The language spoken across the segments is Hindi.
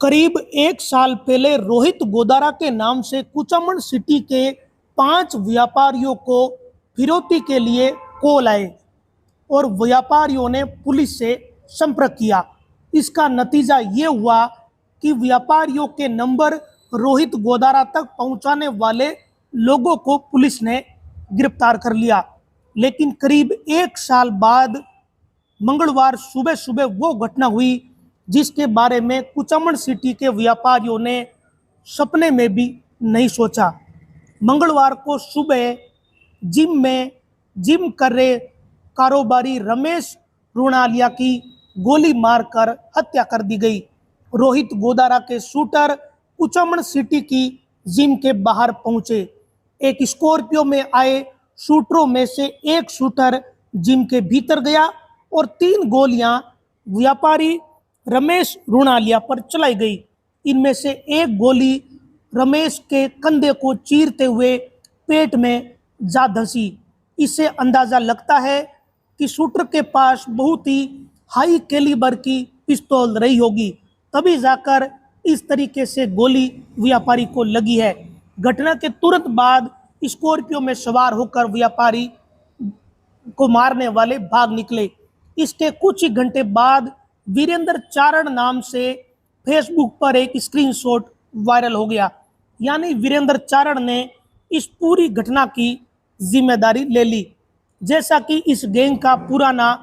करीब एक साल पहले रोहित गोदारा के नाम से कुचामन सिटी के 5 व्यापारियों को फिरौती के लिए कॉल आए और व्यापारियों ने पुलिस से संपर्क किया। इसका नतीजा ये हुआ कि व्यापारियों के नंबर रोहित गोदारा तक पहुंचाने वाले लोगों को पुलिस ने गिरफ्तार कर लिया। लेकिन करीब एक साल बाद मंगलवार सुबह सुबह वो घटना हुई जिसके बारे में कुचामन सिटी के व्यापारियों ने सपने में भी नहीं सोचा। मंगलवार को सुबह जिम कर रहे कारोबारी रमेश रुणालिया की गोली मारकर हत्या कर दी गई। रोहित गोदारा के शूटर कुचामन सिटी की जिम के बाहर पहुंचे। एक स्कॉर्पियो में आए शूटरों में से एक शूटर जिम के भीतर गया और 3 गोलियां व्यापारी रमेश रुणालिया पर चलाई गई। इनमें से एक गोली रमेश के कंधे को चीरते हुए पेट में जा धंसी। इससे अंदाजा लगता है कि शूटर के पास बहुत ही हाई कैलिबर की पिस्तौल रही होगी, तभी जाकर इस तरीके से गोली व्यापारी को लगी है। घटना के तुरंत बाद स्कॉर्पियो में सवार होकर व्यापारी को मारने वाले भाग निकले। इसके कुछ ही घंटे बाद वीरेंद्र चारण नाम से फेसबुक पर एक स्क्रीनशॉट वायरल हो गया। यानी वीरेंद्र चारण ने इस पूरी घटना की जिम्मेदारी ले ली, जैसा कि इस गैंग का पुराना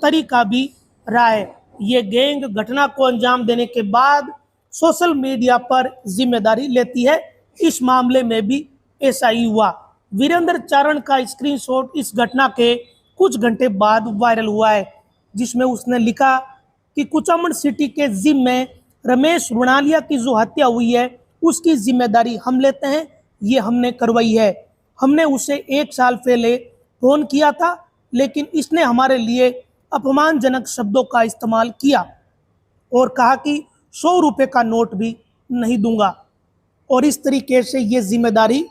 तरीका भी रहा है। ये गैंग घटना को अंजाम देने के बाद सोशल मीडिया पर जिम्मेदारी लेती है। इस मामले में भी ऐसा ही हुआ। वीरेंद्र चारण का स्क्रीनशॉट इस घटना के कुछ घंटे बाद वायरल हुआ है, जिसमें उसने लिखा कि कुचामन सिटी के जिम में रमेश रुणालिया की जो हत्या हुई है उसकी जिम्मेदारी हम लेते हैं। ये हमने करवाई है। हमने उसे 1 साल पहले फोन किया था, लेकिन इसने हमारे लिए अपमानजनक शब्दों का इस्तेमाल किया और कहा कि 100 रुपये का नोट भी नहीं दूंगा। और इस तरीके से ये जिम्मेदारी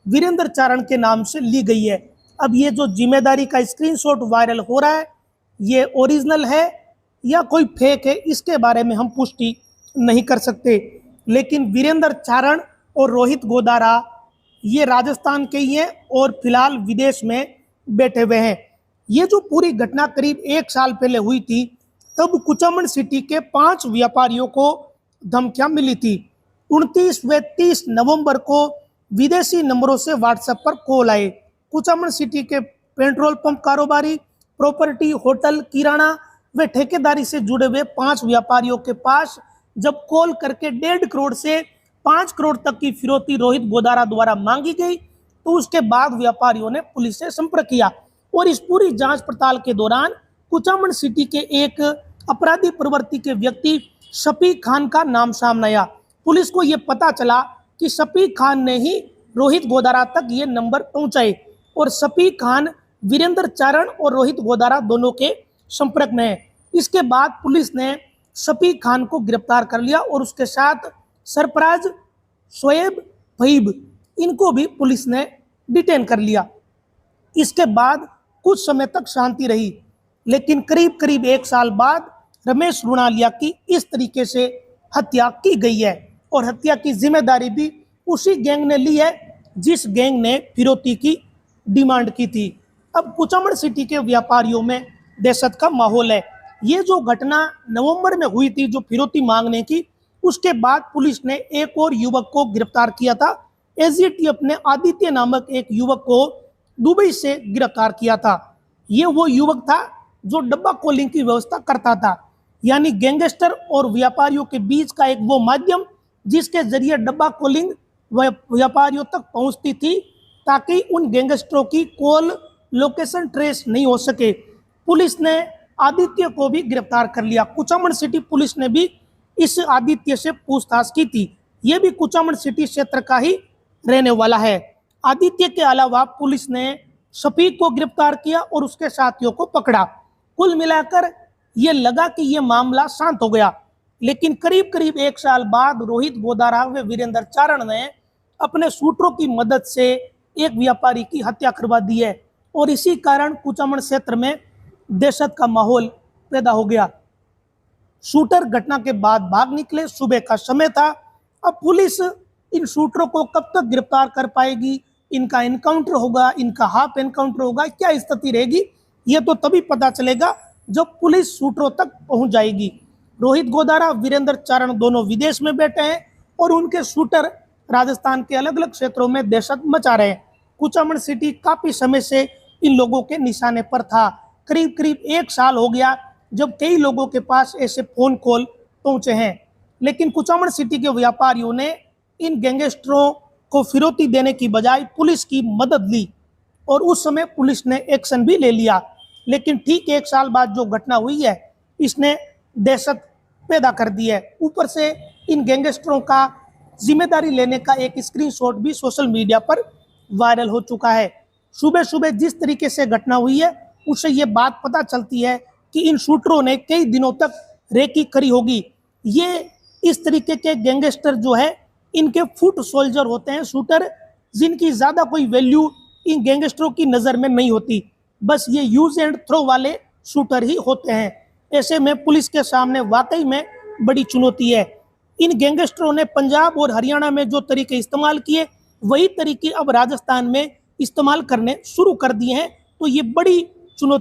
वीरेंद्र चारण के नाम से ली गई है। अब ये जो जिम्मेदारी का स्क्रीनशॉट वायरल हो रहा है, ये ओरिजिनल है या कोई फेक है, इसके बारे में हम पुष्टि नहीं कर सकते। लेकिन वीरेंद्र चारण और रोहित गोदारा ये राजस्थान के ही हैं और फिलहाल विदेश में बैठे हुए हैं। ये जो पूरी घटना करीब 1 साल पहले हुई थी, तब कुचामन सिटी के 5 व्यापारियों को धमकियां मिली थी। 29 व 30 नवंबर को विदेशी नंबरों से व्हाट्सएप पर कॉल आए। कुचामन सिटी के पेट्रोल पंप कारोबारी, प्रॉपर्टी, होटल, किराना व ठेकेदारी से जुड़े हुए 5 व्यापारियों के पास जब कॉल करके 1.5 करोड़ से 5 करोड़ तक की फिरौती रोहित गोदारा द्वारा मांगी गई, तो उसके बाद व्यापारियों ने पुलिस से संपर्क किया और इस पूरी जांच पड़ताल के दौरान कुचामन सिटी के एक अपराधी प्रवृत्ति के व्यक्ति शफीक खान का नाम सामने आया। पुलिस को यह पता चला कि शफीक खान ने ही रोहित गोदारा तक ये नंबर पहुंचाए और शफीक खान वीरेंद्र चारण और रोहित गोदारा दोनों के संपर्क में है। इसके बाद पुलिस ने शफीक खान को गिरफ्तार कर लिया और उसके साथ सरफराज, शोएब, फहीब, इनको भी पुलिस ने डिटेन कर लिया। इसके बाद कुछ समय तक शांति रही, लेकिन करीब करीब 1 साल बाद रमेश रुणालिया की इस तरीके से हत्या की गई है और हत्या की जिम्मेदारी भी उसी गैंग ने ली है जिस गैंग ने फिरौती की डिमांड की थी। अब कुचामन सिटी के व्यापारियों में दहशत का माहौल है। ये जो घटना नवंबर में हुई थी, जो फिरौती मांगने की, उसके बाद पुलिस ने एक और युवक को गिरफ्तार किया था। एसजीटीएफ ने आदित्य नामक एक युवक को दुबई से गिरफ्तार किया था। ये वो युवक था जो डब्बा कॉलिंग की व्यवस्था करता था, यानी गैंगस्टर और व्यापारियों के बीच का एक वो माध्यम जिसके जरिए डब्बा कॉलिंग व्यापारियों तक पहुंचती थी, ताकि उन गैंगस्टरों की कॉल लोकेशन ट्रेस नहीं हो सके। पुलिस ने आदित्य को भी गिरफ्तार कर लिया। कुचामन सिटी पुलिस ने भी इस आदित्य से पूछताछ की थी। यह भी कुचामन सिटी क्षेत्र का ही रहने वाला है। आदित्य के अलावा पुलिस ने शफीक को गिरफ्तार किया और उसके साथियों को पकड़ा। कुल मिलाकर ये लगा कि ये मामला शांत हो गया, लेकिन करीब करीब 1 साल बाद रोहित गोदारा व वीरेंद्र चारण ने अपने शूटरों की मदद से एक व्यापारी की हत्या करवा दी है और इसी कारण कुचामन क्षेत्र में दहशत का माहौल पैदा हो गया। शूटर घटना के बाद भाग निकले। सुबह का समय था। अब पुलिस इन शूटरों को कब तक गिरफ्तार कर पाएगी, इनका एनकाउंटर होगा, इनका हाफ एनकाउंटर होगा, क्या स्थिति रहेगी, ये तो तभी पता चलेगा जब पुलिस शूटरों तक पहुंच जाएगी। रोहित गोदारा, वीरेंद्र चारण दोनों विदेश में बैठे हैं और उनके शूटर राजस्थान के अलग अलग क्षेत्रों में दहशत मचा रहे हैं। कुचामन सिटी काफी समय से इन लोगों के निशाने पर था। करीब करीब 1 साल हो गया जब कई लोगों के पास ऐसे फोन कॉल पहुंचे हैं, लेकिन कुचामन सिटी के व्यापारियों ने इन गैंगस्टरों को फिरौती देने की बजाय पुलिस की मदद ली और उस समय पुलिस ने एक्शन भी ले लिया। लेकिन ठीक 1 साल बाद जो घटना हुई है, इसने दहशत पैदा कर दी है। ऊपर से इन गैंगस्टरों का जिम्मेदारी लेने का एक स्क्रीनशॉट भी सोशल मीडिया पर वायरल हो चुका है। सुबह सुबह जिस तरीके से घटना हुई है, उससे ये बात पता चलती है कि इन शूटरों ने कई दिनों तक रेकी करी होगी। ये इस तरीके के गैंगस्टर जो है, इनके फुट सोल्जर होते हैं शूटर, जिनकी ज़्यादा कोई वैल्यू इन गैंगस्टरों की नज़र में नहीं होती। बस ये यूज एंड थ्रो वाले शूटर ही होते हैं। ऐसे में पुलिस के सामने वाकई में बड़ी चुनौती है। इन गैंगस्टरों ने पंजाब और हरियाणा में जो तरीके इस्तेमाल किए, वही तरीके अब राजस्थान में इस्तेमाल करने शुरू कर दिए हैं। तो ये बड़ी